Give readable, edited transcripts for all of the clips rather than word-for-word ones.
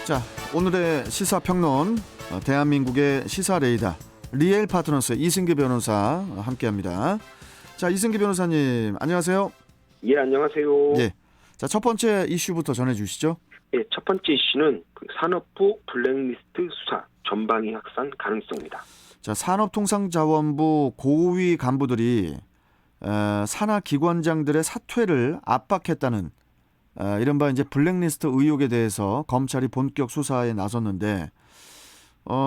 자, 오늘의 시사평론, 대한민국의 시사레이더 리엘 파트너스 이승기 변호사 함께합니다. 자, 이승기 변호사님 안녕하세요. 예, 안녕하세요. 예. 자, 첫 번째 이슈부터 전해주시죠. 예, 첫 번째 이슈는 산업부 블랙리스트 수사 전방위 확산 가능성입니다. 자, 산업통상자원부 고위 간부들이 산하기관장들의 사퇴를 압박했다는 이른바 이제 블랙리스트 의혹에 대해서 검찰이 본격 수사에 나섰는데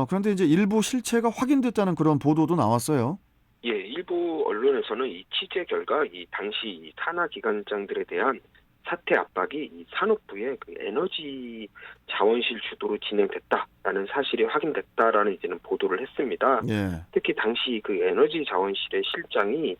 그런데 이제 일부 실체가 확인됐다는 그런 보도도 나왔어요. 예, 일부 언론에서는 이 취재 결과 이 당시 이 산하기관장들에 대한 사퇴 압박이 이 산업부의 그 에너지 자원실 주도로 진행됐다라는 사실이 확인됐다라는 이제는 보도를 했습니다. 예. 특히 당시 그 에너지 자원실의 실장이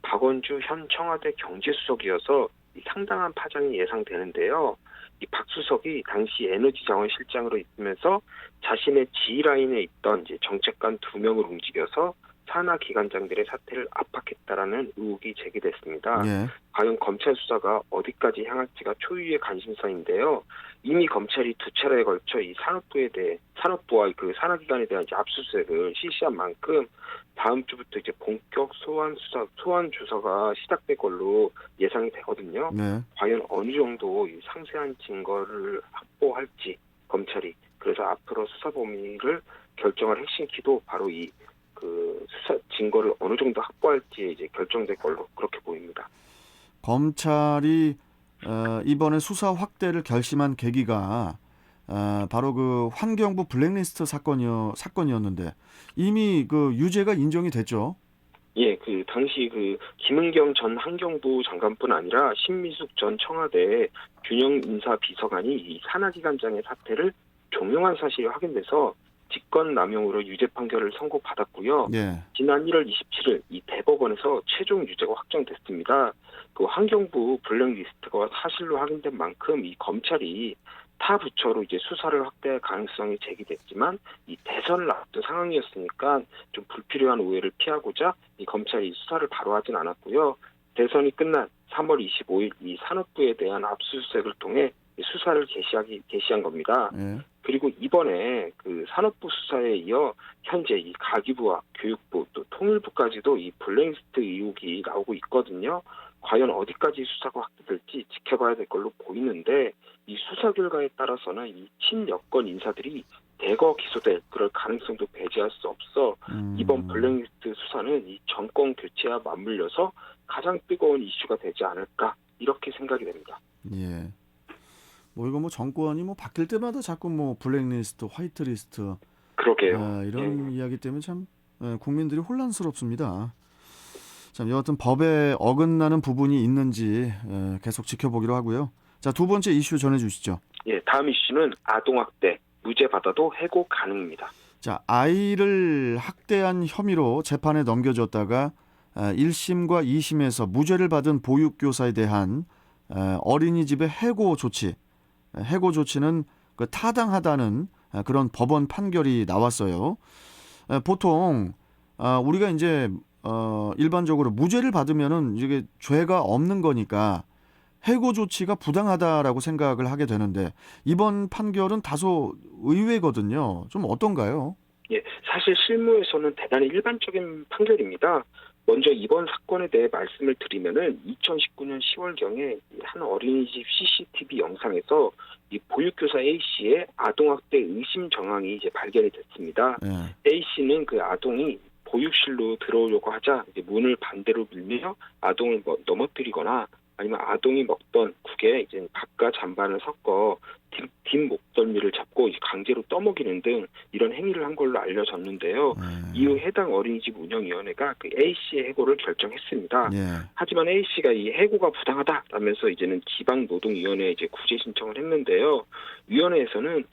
박원주 현 청와대 경제수석이어서 상당한 파장이 예상되는데요. 이 박 수석이 당시 에너지 자원 실장으로 있으면서 자신의 지휘라인에 있던 이제 정책관 2명을 움직여서 산하 기관장들의 사퇴를 압박했다라는 의혹이 제기됐습니다. 예. 과연 검찰 수사가 어디까지 향할지가 초유의 관심사인데요. 이미 검찰이 2차례에 걸쳐 이 산업부와 그 산하기관에 대한 이제 압수수색을 실시한 만큼 다음 주부터 이제 본격 소환 조사가 시작될 걸로 예상이 되거든요. 네. 과연 어느 정도 이 상세한 증거를 확보할지 검찰이 그래서 앞으로 수사 범위를 결정할 핵심 키도 바로 이 수사 증거를 어느 정도 확보할지 이제 결정될 걸로 그렇게 보입니다. 검찰이 이번에 수사 확대를 결심한 계기가 바로 그 환경부 블랙리스트 사건이었는데 이미 그 유죄가 인정이 됐죠. 예, 그 당시 그 김은경 전 환경부 장관뿐 아니라 신미숙 전 청와대 균형 인사 비서관이 이 산하기관장의 사퇴를 종용한 사실이 확인돼서 직권남용으로 유죄 판결을 선고받았고요. 예. 지난 1월 27일 이 대법원에서 최종 유죄가 확정됐습니다. 그 환경부 블랙리스트가 사실로 확인된 만큼 이 검찰이 타 부처로 이제 수사를 확대할 가능성이 제기됐지만 이 대선을 앞둔 상황이었으니까 좀 불필요한 오해를 피하고자 이 검찰이 수사를 바로 하진 않았고요. 대선이 끝난 3월 25일 이 산업부에 대한 압수수색을 통해 수사를 개시한 겁니다. 예. 그리고 이번에 그 산업부 수사에 이어 현재 이 가기부와 교육부 또 통일부까지도 이 블랙리스트 의혹이 나오고 있거든요. 과연 어디까지 수사가 확대될지 지켜봐야 될 걸로 보이는데 이 수사 결과에 따라서는 이 친여권 인사들이 대거 기소될 그럴 가능성도 배제할 수 없어 이번 블랙리스트 수사는 이 정권 교체와 맞물려서 가장 뜨거운 이슈가 되지 않을까 이렇게 생각이 됩니다. 예. 이거 정권이 바뀔 때마다 자꾸 블랙리스트, 화이트리스트 그러게요. 이런 이야기 때문에 참 국민들이 혼란스럽습니다. 참 여하튼 법에 어긋나는 부분이 있는지 계속 지켜보기로 하고요. 자, 두 번째 이슈 전해주시죠. 예, 다음 이슈는 아동학대 무죄 받아도 해고 가능입니다. 자, 아이를 학대한 혐의로 재판에 넘겨졌다가 1심과 2심에서 무죄를 받은 보육교사에 대한 어린이집의 해고 조치는 타당하다는 그런 법원 판결이 나왔어요. 보통 우리가 이제 일반적으로 무죄를 받으면은 이게 죄가 없는 거니까 해고 조치가 부당하다라고 생각을 하게 되는데 이번 판결은 다소 의외거든요. 좀 어떤가요? 예, 사실 실무에서는 대단히 일반적인 판결입니다. 먼저 이번 사건에 대해 말씀을 드리면은 2019년 10월경에 한 어린이집 CCTV 영상에서 이 보육교사 A 씨의 아동학대 의심 정황이 이제 발견이 됐습니다. A 씨는 그 아동이 보육실로 들어오려고 하자 이제 문을 반대로 밀며 아동을 넘어뜨리거나 아니면 아동이 먹던 국에 이제 밥과 잔반을 섞어 뒷 목덜미를 잡고 강제로 떠먹이는 등 이런 행위를 한 걸로 알려졌는데요. 이후 해당 어린이집 운영위원회가 그 A 씨의 해고를 결정했습니다. 하지만 A 씨가 이 해고가 부당하다라면서 이제는 지방노동위원회에 이제 구제 신청을 했는데요. 위원회에서는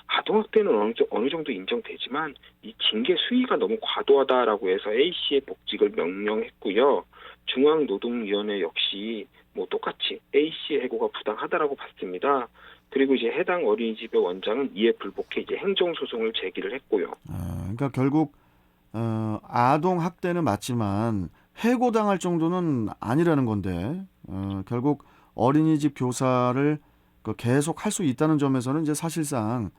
아동학대는 어느 정도 인정되지만 이 징계 수위가 너무 과도하다라고 해서 A 씨의 복직을 명령했고요. 중앙노동위원회 역시 똑같이 A 씨의 해고가 부당하다라고 봤습니다. 그리고 이제 해당 어린이집의 원장은 이에 불복해 이제 행정소송을 제기를 했고요. 그러니까 결국 아동 학대는 맞지만 해고당할 정도는 아니라는 건데 결국 어린이집 교사를 계속 할 수 있다는 점에서는 이제 사실상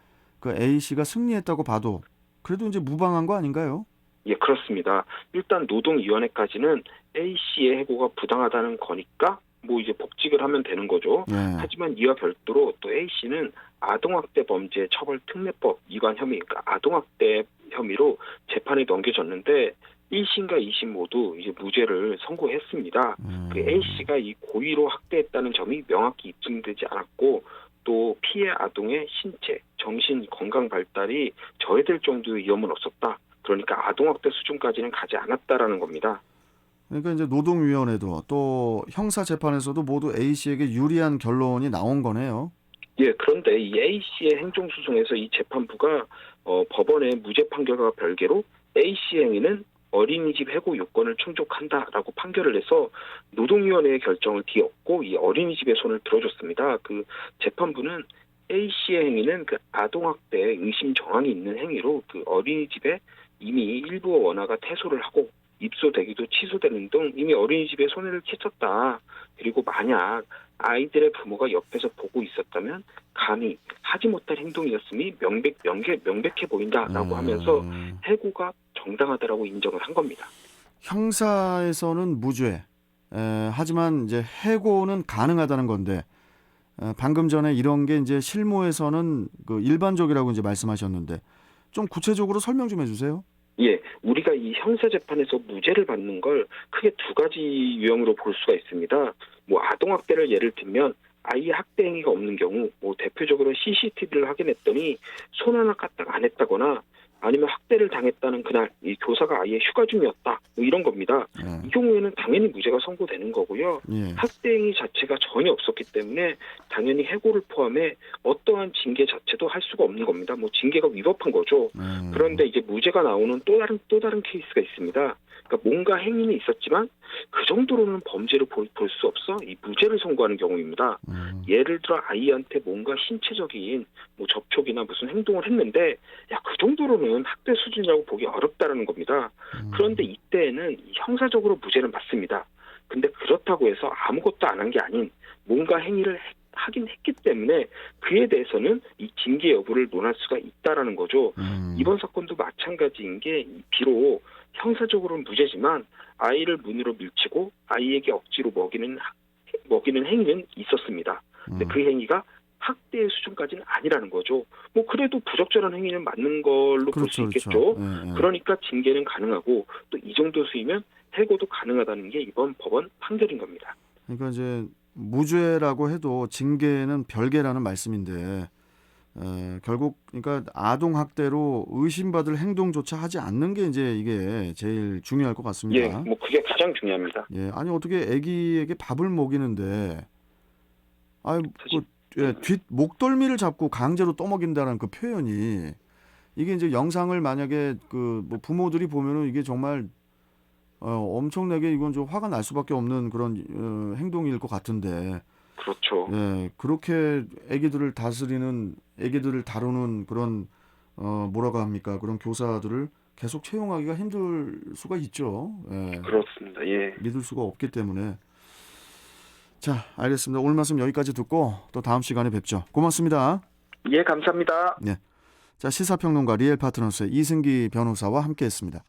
그 A 씨가 승리했다고 봐도 그래도 이제 무방한 거 아닌가요? 예, 그렇습니다. 일단 노동위원회까지는 A 씨의 해고가 부당하다는 거니까 뭐 이제 복직을 하면 되는 거죠. 예. 하지만 이와 별도로 또 A 씨는 아동학대 범죄 처벌 특례법 위반 혐의, 그러니까 아동학대 혐의로 재판에 넘겨졌는데 1심과 2심 모두 이제 무죄를 선고했습니다. 그 A 씨가 이 고의로 학대했다는 점이 명확히 입증되지 않았고 또 피해 아동의 신체, 정신 건강 발달이 저해될 정도의 위험은 없었다. 그러니까 아동학대 수준까지는 가지 않았다라는 겁니다. 그러니까 이제 노동위원회도 또 형사재판에서도 모두 A 씨에게 유리한 결론이 나온 거네요. 예, 그런데 이 A 씨의 행정소송에서 이 재판부가 법원의 무죄 판결과 별개로 A 씨의 행위는 어린이집 해고 요건을 충족한다라고 판결을 해서 노동위원회의 결정을 뒤엎고 이 어린이집의 손을 들어줬습니다. 그 재판부는 A 씨의 행위는 그 아동학대 의심 정황이 있는 행위로 그 어린이집에 이미 일부 원화가 퇴소를 하고 입소되기도 취소되는 등 이미 어린이집에 손해를 끼쳤다. 그리고 만약 아이들의 부모가 옆에서 보고 있었다면 감히 하지 못할 행동이었음이 명백해 보인다라고 하면서 해고가 정당하다라고 인정을 한 겁니다. 형사에서는 무죄, 하지만 이제 해고는 가능하다는 건데 방금 전에 이런 게 이제 실무에서는 그 일반적이라고 이제 말씀하셨는데 좀 구체적으로 설명 좀 해주세요. 예, 우리가 이 형사재판에서 무죄를 받는 걸 크게 두 가지 유형으로 볼 수가 있습니다. 뭐 아동학대를 예를 들면 아이의 학대 행위가 없는 경우, 뭐 대표적으로 CCTV를 확인했더니 손 하나 까딱 안 했다거나 아니면 학대를 당했다는 그날 이 교사가 아이의 휴가 중이었다, 뭐 이런 겁니다. 이 경우에는 당연히 무죄가 선고되는 거고요. 예. 학대 행위 자체가 전혀 없었기 때문에 당연히 해고를 포함해 어떠한 징계 자체도 할 수가 없는 겁니다. 뭐 징계가 위법한 거죠. 그런데 이제 무죄가 나오는 또 다른 케이스가 있습니다. 그러니까 뭔가 행위는 있었지만 그 정도로는 범죄로 볼 수 없어 이 무죄를 선고하는 경우입니다. 예를 들어 아이한테 뭔가 신체적인 뭐 접촉이나 무슨 행동을 했는데 야, 그 정도로는 학대 수준이라고 보기 어렵다라는 겁니다. 그런데 이때에는 형사적으로 무죄는 맞습니다. 근데 그렇다고 해서 아무것도 안 한 게 아닌 뭔가 행위를 하긴 했기 때문에 그에 대해서는 이 징계 여부를 논할 수가 있다라는 거죠. 이번 사건도 마찬가지인 게 비록 형사적으로는 무죄지만 아이를 문으로 밀치고 아이에게 억지로 먹이는 행위는 있었습니다. 근데 그 행위가 학대의 수준까지는 아니라는 거죠. 뭐 그래도 부적절한 행위는 맞는 걸로 볼 수 있겠죠. 예. 그러니까 징계는 가능하고 또 이 정도 수위면 해고도 가능하다는 게 이번 법원 판결인 겁니다. 그러니까 이제 무죄라고 해도 징계는 별개라는 말씀인데 결국 그러니까 아동 학대로 의심받을 행동조차 하지 않는 게 이제 이게 제일 중요할 것 같습니다. 예, 뭐 그게 가장 중요합니다. 예, 아니 어떻게 아기에게 밥을 먹이는데 아니 뒷 목덜미를 잡고 강제로 떠먹인다는 그 표현이 이게 이제 영상을 만약에 그 뭐 부모들이 보면은 이게 정말 엄청나게 이건 좀 화가 날 수밖에 없는 그런 행동일 것 같은데. 그렇죠. 예, 그렇게 아기들을 다루는 그런 뭐라고 합니까? 그런 교사들을 계속 채용하기가 힘들 수가 있죠. 예. 그렇습니다. 예. 믿을 수가 없기 때문에. 자, 알겠습니다. 오늘 말씀 여기까지 듣고 또 다음 시간에 뵙죠. 고맙습니다. 예, 감사합니다. 네. 자, 시사평론가 리얼 파트너스의 이승기 변호사와 함께했습니다.